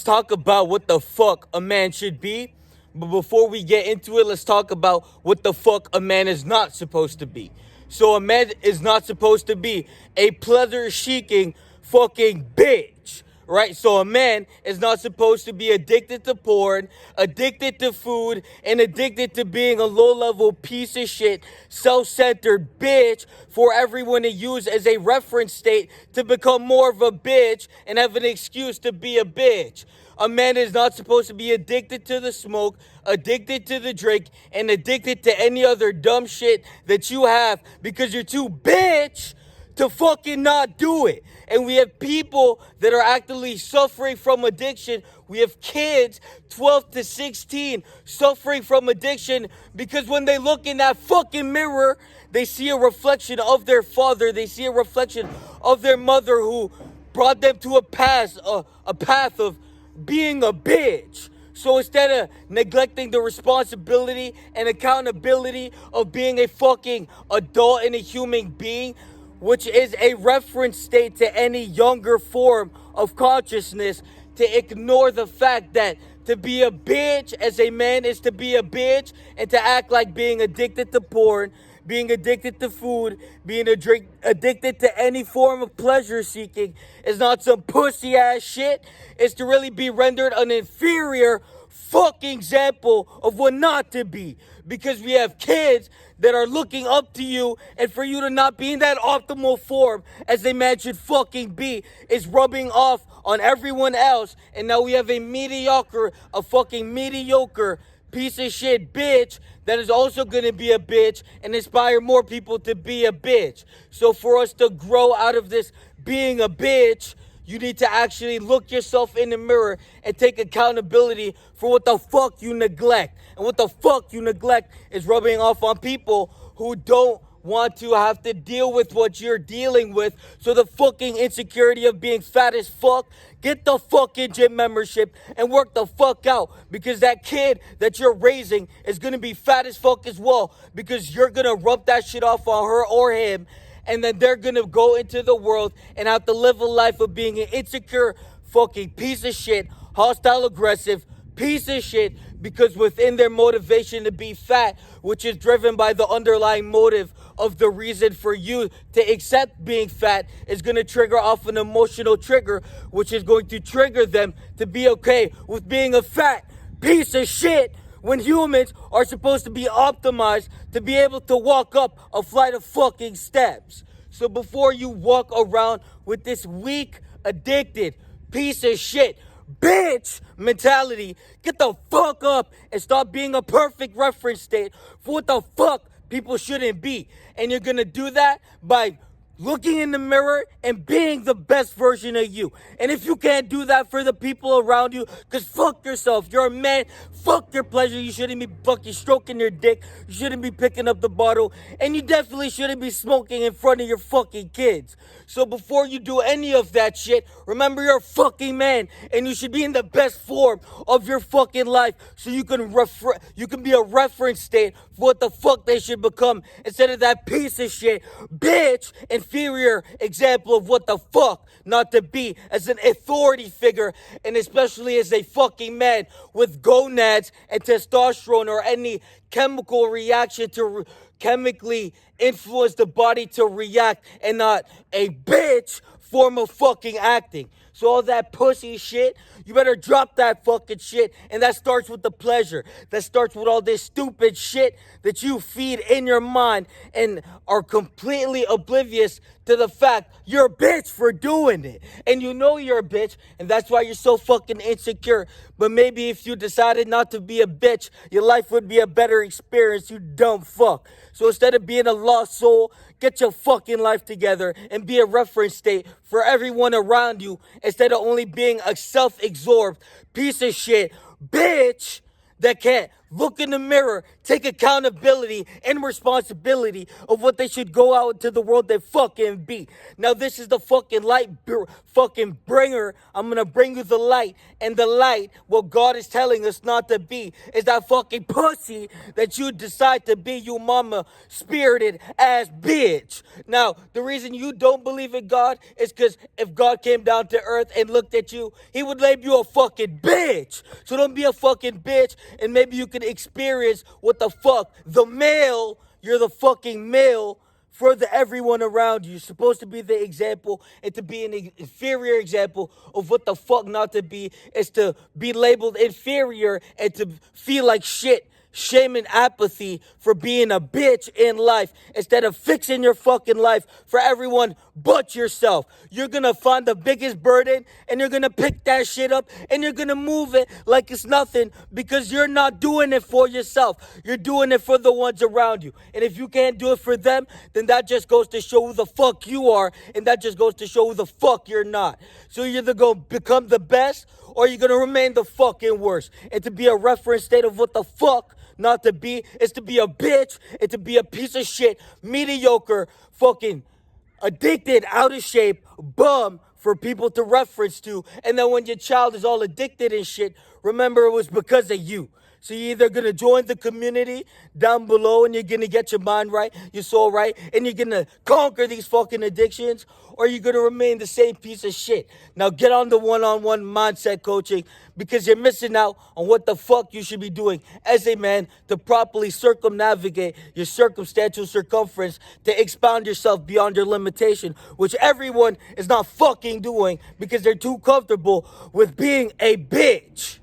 let's talk about what the fuck a man should be. But before we get into it, let's talk about what the fuck a man is not supposed to be. So a man is not supposed to be a pleasure-seeking fucking bitch. Right? So a man is not supposed to be addicted to porn, addicted to food, and addicted to being a low-level piece of shit, self-centered bitch for everyone to use as a reference state to become more of a bitch and have an excuse to be a bitch. A man is not supposed to be addicted to the smoke, addicted to the drink, and addicted to any other dumb shit that you have because you're too bitch to fucking not do it. And we have people that are actively suffering from addiction. We have kids 12 to 16 suffering from addiction because when they look in that fucking mirror, they see a reflection of their father. They see a reflection of their mother who brought them to a path of being a bitch. So instead of neglecting the responsibility and accountability of being a fucking adult and a human being, which is a reference state to any younger form of consciousness, to ignore the fact that to be a bitch as a man is to be a bitch and to act like being addicted to porn, being addicted to food, being addicted to any form of pleasure seeking is not some pussy ass shit. It's to really be rendered an inferior fucking example of what not to be. Because we have kids that are looking up to you, and for you to not be in that optimal form as a man should fucking be is rubbing off on everyone else. And now we have a fucking mediocre piece of shit bitch that is also going to be a bitch and inspire more people to be a bitch. So for us to grow out of this being a bitch, you need to actually look yourself in the mirror and take accountability for what the fuck you neglect. And what the fuck you neglect is rubbing off on people who don't want to have to deal with what you're dealing with. So the fucking insecurity of being fat as fuck, get the fucking gym membership and work the fuck out. Because that kid that you're raising is going to be fat as fuck as well. Because you're going to rub that shit off on her or him. And then they're going to go into the world and have to live a life of being an insecure fucking piece of shit, hostile, aggressive piece of shit, because within their motivation to be fat, which is driven by the underlying motive of the reason for you to accept being fat, is going to trigger off an emotional trigger, which is going to trigger them to be okay with being a fat piece of shit, when humans are supposed to be optimized to be able to walk up a flight of fucking steps. So before you walk around with this weak, addicted piece of shit bitch mentality, get the fuck up and stop being a perfect reference state for what the fuck people shouldn't be. And you're gonna do that by looking in the mirror and being the best version of you. And if you can't do that for the people around you, because fuck yourself. You're a man. Fuck your pleasure. You shouldn't be fucking stroking your dick. You shouldn't be picking up the bottle. And you definitely shouldn't be smoking in front of your fucking kids. So before you do any of that shit, remember you're a fucking man. And you should be in the best form of your fucking life. So you can be a reference state for what the fuck they should become. Instead of that piece of shit, bitch, inferior example of what the fuck not to be as an authority figure, and especially as a fucking man with gonads and testosterone or any chemical reaction to chemically influence the body to react, and not a bitch form of fucking acting. So all that pussy shit, you better drop that fucking shit. And that starts with the pleasure. That starts with all this stupid shit that you feed in your mind and are completely oblivious to the fact you're a bitch for doing it. And you know you're a bitch, and that's why you're so fucking insecure. But maybe if you decided not to be a bitch, your life would be a better experience, you dumb fuck. So instead of being a lost soul, get your fucking life together and be a reference state for everyone around you, instead of only being a self-absorbed piece of shit bitch that can't look in the mirror, take accountability and responsibility of what they should go out into the world and fucking be. Now this is the fucking fucking bringer. I'm gonna bring you the light, and the light, what God is telling us not to be, is that fucking pussy that you decide to be, you mama spirited ass bitch. Now, the reason you don't believe in God is because if God came down to earth and looked at you, he would label you a fucking bitch. So don't be a fucking bitch, and maybe you can experience what the fuck the male, you're the fucking male for everyone around you. You're supposed to be the example, and to be an inferior example of what the fuck not to be is to be labeled inferior and to feel like shit. Shame and apathy for being a bitch in life instead of fixing your fucking life for everyone but yourself. You're gonna find the biggest burden and you're gonna pick that shit up and you're gonna move it like it's nothing because you're not doing it for yourself. You're doing it for the ones around you. And if you can't do it for them, then that just goes to show who the fuck you are, and that just goes to show who the fuck you're not. So you're either gonna become the best or you're gonna remain the fucking worst. And to be a reference state of what the fuck not to be is to be a bitch and to be a piece of shit, mediocre, fucking addicted, out of shape, bum for people to reference to. And then when your child is all addicted and shit, remember it was because of you. So you're either going to join the community down below and you're going to get your mind right, your soul right, and you're going to conquer these fucking addictions, or you're going to remain the same piece of shit. Now get on the one-on-one mindset coaching because you're missing out on what the fuck you should be doing as a man to properly circumnavigate your circumstantial circumference to expound yourself beyond your limitation, which everyone is not fucking doing because they're too comfortable with being a bitch.